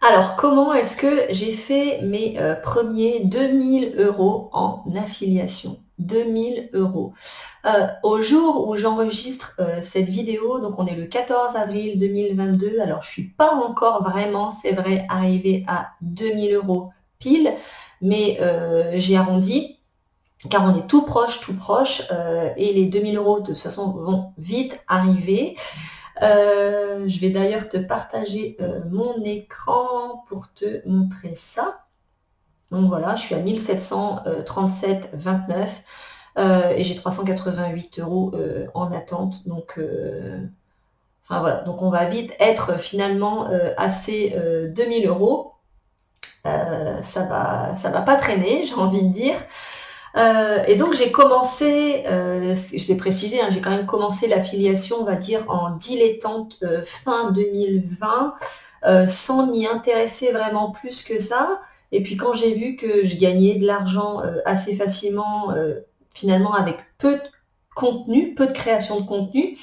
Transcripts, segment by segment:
Alors, comment est-ce que j'ai fait mes premiers 2 000 € en affiliation? 2 000 €. Au jour où j'enregistre cette vidéo, donc on est le 14 avril 2022. Alors, je suis pas encore vraiment, c'est vrai, arrivée à 2 000 € pile, mais j'ai arrondi car on est tout proche, et les 2 000 € de toute façon vont vite arriver. Je vais d'ailleurs te partager mon écran pour te montrer ça. Donc voilà, je suis à 1 737,29 et j'ai 388 € en attente. Donc, enfin voilà, donc on va vite être finalement à ces 2 000 €. Ça va pas traîner, j'ai envie de dire. Et donc j'ai commencé, je l'ai précisé, hein, j'ai quand même commencé l'affiliation, on va dire, en dilettante fin 2020, sans m'y intéresser vraiment plus que ça. Et puis quand j'ai vu que je gagnais de l'argent assez facilement, finalement avec peu de contenu, peu de création de contenu,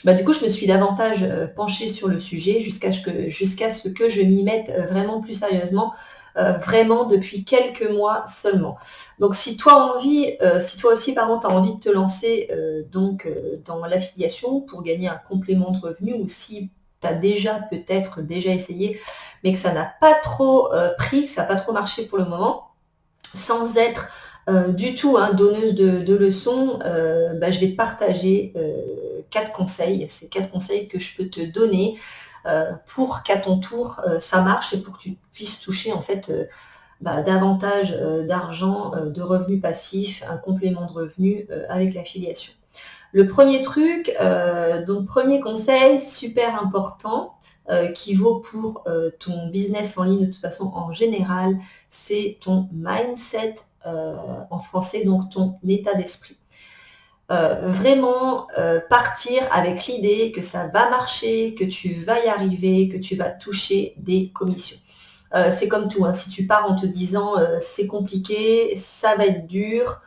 bah, du coup je me suis davantage penchée sur le sujet jusqu'à ce que je m'y mette vraiment plus sérieusement, vraiment depuis quelques mois seulement. Donc si toi aussi pardon, tu as envie de te lancer dans l'affiliation pour gagner un complément de revenu, ou si tu as peut-être déjà essayé, mais que ça n'a pas trop pris, que ça n'a pas trop marché pour le moment, sans être du tout donneuse de leçons, bah, je vais te partager 4 conseils. C'est 4 conseils que je peux te donner pour qu'à ton tour ça marche et pour que tu puisses toucher en fait bah, davantage d'argent, de revenus passifs, un complément de revenus avec l'affiliation. Le premier truc, donc premier conseil super important, qui vaut pour ton business en ligne de toute façon en général, c'est ton mindset, en français, donc ton état d'esprit. Vraiment partir avec l'idée que ça va marcher, que tu vas y arriver, que tu vas toucher des commissions. C'est comme tout, hein. Si tu pars en te disant c'est compliqué, ça va être dur,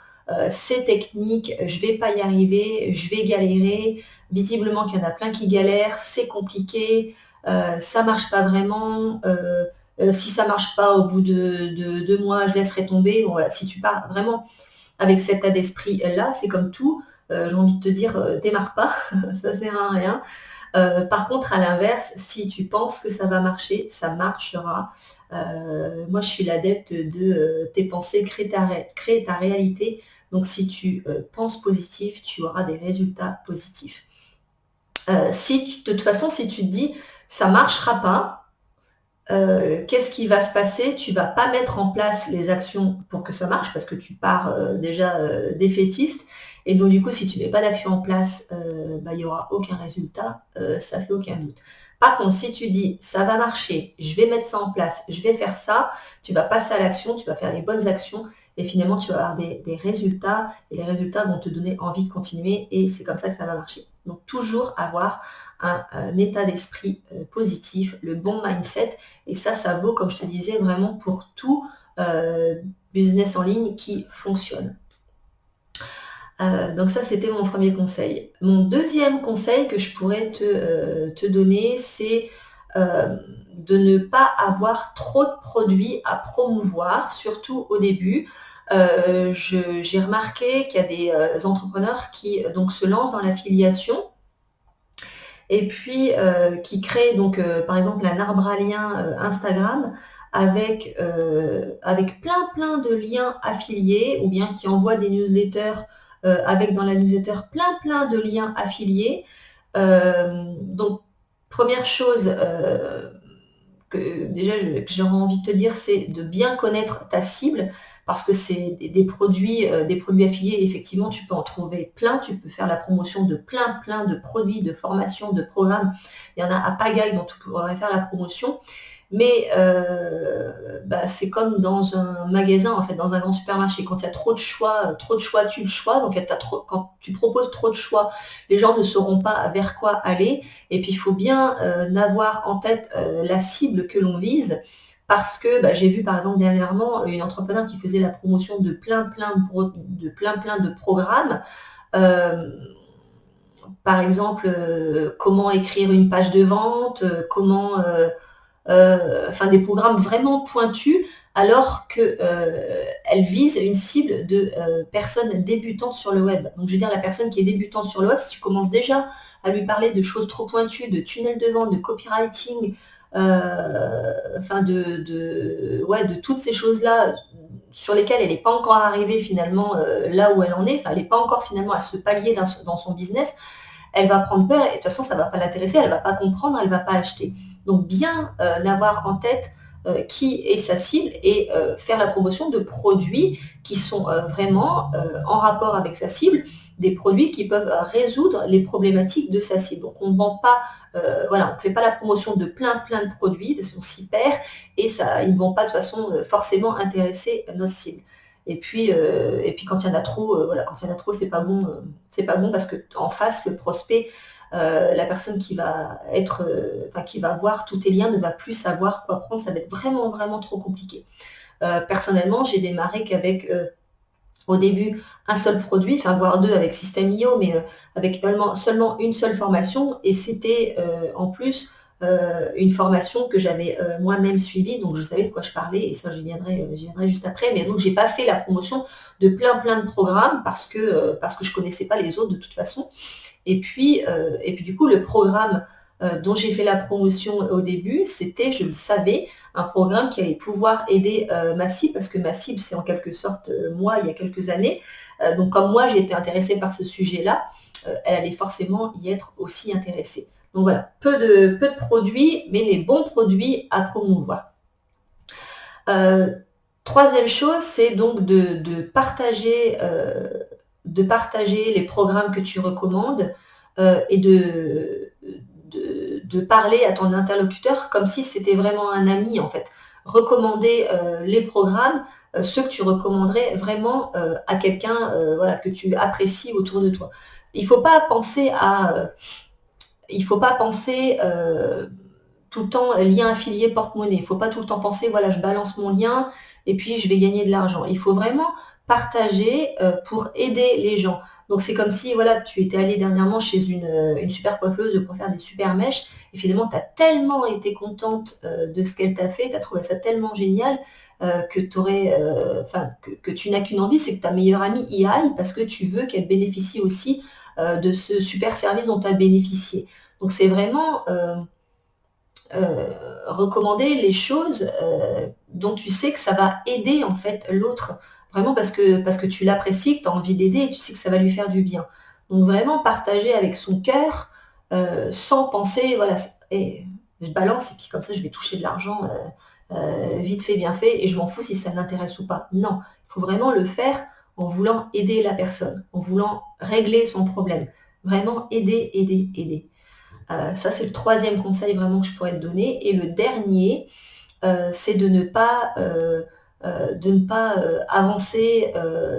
c'est technique, je vais pas y arriver, je vais galérer, visiblement qu'il y en a plein qui galèrent, c'est compliqué, ça marche pas vraiment, si ça marche pas au bout de 2 mois, je laisserai tomber. Bon, voilà, si tu pars vraiment avec cet état d'esprit-là, c'est comme tout, j'ai envie de te dire, démarre pas, ça sert à rien. Par contre, à l'inverse, si tu penses que ça va marcher, ça marchera. Moi, je suis l'adepte de tes pensées créent ta réalité. Donc, si tu penses positif, tu auras des résultats positifs. De toute façon, si tu te dis ça marchera pas, qu'est-ce qui va se passer? Tu vas pas mettre en place les actions pour que ça marche parce que tu pars déjà défaitiste. Et donc du coup, si tu mets pas d'action en place, bah, il y aura aucun résultat, ça fait aucun doute. Par contre, si tu dis ça va marcher, je vais mettre ça en place, je vais faire ça, tu vas passer à l'action, tu vas faire les bonnes actions et finalement tu vas avoir des résultats et les résultats vont te donner envie de continuer et c'est comme ça que ça va marcher. Donc toujours avoir un état d'esprit positif, le bon mindset. Et ça vaut, comme je te disais, vraiment pour tout business en ligne qui fonctionne. Donc ça, c'était mon premier conseil. Mon deuxième conseil que je pourrais te donner, c'est de ne pas avoir trop de produits à promouvoir, surtout au début. J'ai remarqué qu'il y a des entrepreneurs qui donc se lancent dans l'affiliation et puis qui créent donc par exemple un arbre à liens Instagram avec plein de liens affiliés, ou bien qui envoient des newsletters avec dans la newsletter plein de liens affiliés. Donc première chose que déjà que j'aurais envie de te dire, c'est de bien connaître ta cible, parce que c'est des produits affiliés. Effectivement, tu peux en trouver plein, tu peux faire la promotion de plein de produits, de formations, de programmes. Il y en a à pagaille dont tu pourrais faire la promotion. Mais bah, c'est comme dans un magasin, en fait, dans un grand supermarché. Quand il y a trop de choix, tue le choix. Donc quand tu proposes trop de choix, les gens ne sauront pas vers quoi aller. Et puis il faut bien avoir en tête la cible que l'on vise. Parce que bah, j'ai vu par exemple dernièrement une entrepreneur qui faisait la promotion de plein de programmes. Euh, Par exemple, comment écrire une page de vente, comment enfin des programmes vraiment pointus, alors qu'elle vise une cible de personnes débutantes sur le web. Donc je veux dire, la personne qui est débutante sur le web, si tu commences déjà à lui parler de choses trop pointues, de tunnels de vente, de copywriting, enfin ouais, de toutes ces choses-là sur lesquelles elle n'est pas encore arrivée finalement là où elle en est, enfin elle n'est pas encore finalement à ce palier dans son business, elle va prendre peur et de toute façon ça ne va pas l'intéresser, elle ne va pas comprendre, elle ne va pas acheter. Donc bien avoir en tête qui est sa cible et faire la promotion de produits qui sont vraiment en rapport avec sa cible, des produits qui peuvent résoudre les problématiques de sa cible. Donc on ne vend pas, voilà, on ne fait pas la promotion de plein de produits, parce qu'on s'y perd et ça, ils ne vont pas de toute façon forcément intéresser nos cibles. Et puis quand il y en a trop, voilà, quand il y en a trop, c'est pas bon parce que en face, le prospect, la personne qui va être, qui va voir tous tes liens ne va plus savoir quoi prendre, ça va être vraiment trop compliqué. Personnellement, j'ai démarré qu'avec au début un seul produit, enfin voire deux avec System.io, mais avec seulement une seule formation, et c'était en plus une formation que j'avais moi-même suivie, donc je savais de quoi je parlais, et ça j'y viendrai juste après. Mais donc j'ai pas fait la promotion de plein de programmes parce que je connaissais pas les autres de toute façon. Et puis du coup, le programme dont j'ai fait la promotion au début, c'était, je le savais, un programme qui allait pouvoir aider ma cible, parce que ma cible, c'est en quelque sorte moi, il y a quelques années. Donc comme moi, j'ai été intéressée par ce sujet-là, elle allait forcément y être aussi intéressée. Donc voilà, peu de produits, mais les bons produits à promouvoir. Troisième chose, c'est donc de partager les programmes que tu recommandes et de parler à ton interlocuteur comme si c'était vraiment un ami en fait. Recommander les programmes, ceux que tu recommanderais vraiment à quelqu'un voilà, que tu apprécies autour de toi. Il ne faut pas penser tout le temps lien affilié porte-monnaie. Il ne faut pas tout le temps penser, voilà, je balance mon lien et puis je vais gagner de l'argent. Il faut vraiment partager pour aider les gens. Donc c'est comme si voilà, tu étais allé dernièrement chez une super coiffeuse pour faire des super mèches, et finalement tu as tellement été contente de ce qu'elle t'a fait, tu as trouvé ça tellement génial que, que tu n'as qu'une envie, c'est que ta meilleure amie y aille parce que tu veux qu'elle bénéficie aussi de ce super service dont tu as bénéficié. Donc c'est vraiment recommander les choses dont tu sais que ça va aider en fait l'autre, vraiment parce que tu l'apprécies, que tu as envie d'aider et tu sais que ça va lui faire du bien. Donc vraiment partager avec son cœur sans penser, voilà, je balance et puis comme ça je vais toucher de l'argent vite fait, bien fait, et je m'en fous si ça n'intéresse ou pas. Non, il faut vraiment le faire en voulant aider la personne, en voulant régler son problème. Vraiment aider. Ça, c'est le troisième conseil vraiment que je pourrais te donner. Et le dernier, c'est de ne pas avancer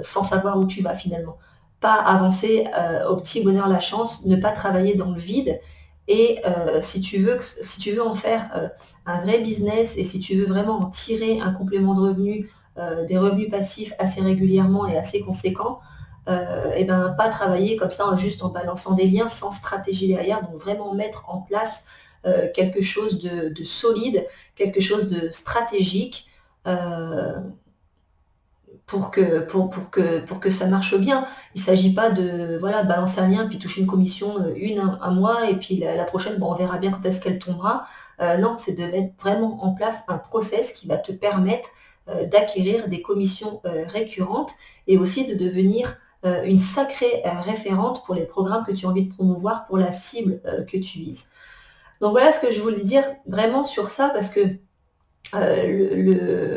sans savoir où tu vas finalement. Pas avancer au petit bonheur la chance, ne pas travailler dans le vide. Et si tu veux en faire un vrai business et si tu veux vraiment en tirer un complément de revenus, des revenus passifs assez régulièrement et assez conséquents, et ben pas travailler comme ça juste en balançant des liens sans stratégie derrière, donc vraiment mettre en place quelque chose de solide, quelque chose de stratégique pour que ça marche bien. Il ne s'agit pas de voilà, balancer un lien puis toucher une commission un mois et puis la prochaine, bon, on verra bien quand est-ce qu'elle tombera. Non, c'est de mettre vraiment en place un process qui va te permettre d'acquérir des commissions récurrentes et aussi de devenir une sacrée référente pour les programmes que tu as envie de promouvoir pour la cible que tu vises. Donc voilà ce que je voulais dire vraiment sur ça, parce que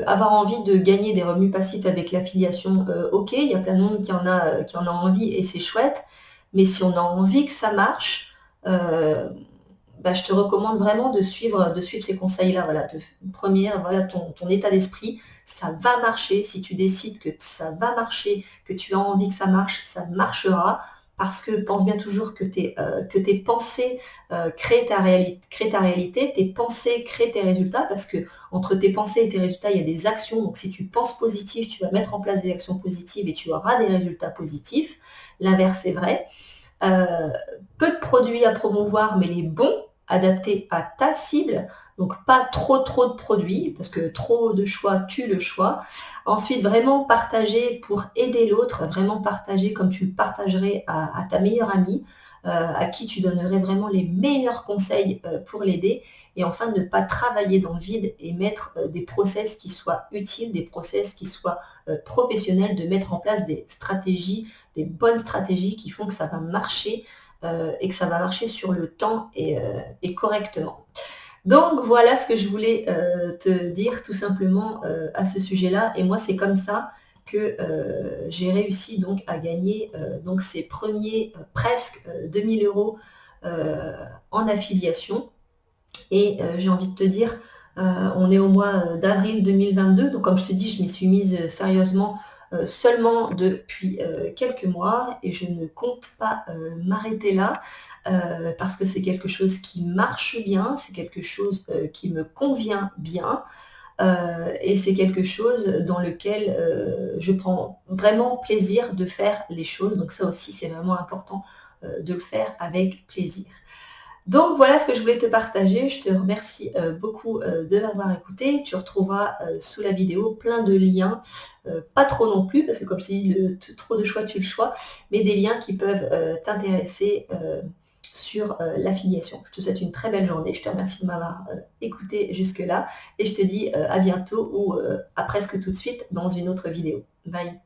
avoir envie de gagner des revenus passifs avec l'affiliation, ok, il y a plein de monde qui en a envie et c'est chouette, mais si on a envie que ça marche, je te recommande vraiment de suivre ces conseils-là. Voilà, première, voilà, ton état d'esprit, ça va marcher. Si tu décides que ça va marcher, que tu as envie que ça marche, ça marchera. Parce que pense bien toujours que tes pensées créent ta réalité, tes pensées créent tes résultats, parce que entre tes pensées et tes résultats, il y a des actions. Donc si tu penses positif, tu vas mettre en place des actions positives et tu auras des résultats positifs. L'inverse est vrai. Peu de produits à promouvoir, mais les bons, adaptés à ta cible. Donc pas trop de produits, parce que trop de choix tue le choix. Ensuite, vraiment partager pour aider l'autre, vraiment partager comme tu le partagerais à ta meilleure amie, à qui tu donnerais vraiment les meilleurs conseils pour l'aider. Et enfin, ne pas travailler dans le vide et mettre des process qui soient utiles, des process qui soient professionnels, de mettre en place des stratégies, des bonnes stratégies qui font que ça va marcher et que ça va marcher sur le temps et correctement. Donc voilà ce que je voulais te dire tout simplement à ce sujet-là. Et moi, c'est comme ça que j'ai réussi donc à gagner donc ces premiers presque 2000 euros en affiliation. Et j'ai envie de te dire, on est au mois d'avril 2022, donc comme je te dis, je m'y suis mise sérieusement seulement depuis quelques mois et je ne compte pas m'arrêter là parce que c'est quelque chose qui marche bien, c'est quelque chose qui me convient bien et c'est quelque chose dans lequel je prends vraiment plaisir de faire les choses. Donc ça aussi, c'est vraiment important de le faire avec plaisir. Donc voilà ce que je voulais te partager. Je te remercie beaucoup de m'avoir écouté. Tu retrouveras sous la vidéo plein de liens, pas trop non plus, parce que comme je te dis, trop de choix tue le choix, mais des liens qui peuvent t'intéresser sur l'affiliation. Je te souhaite une très belle journée. Je te remercie de m'avoir écouté jusque-là et je te dis à bientôt ou à presque tout de suite dans une autre vidéo. Bye!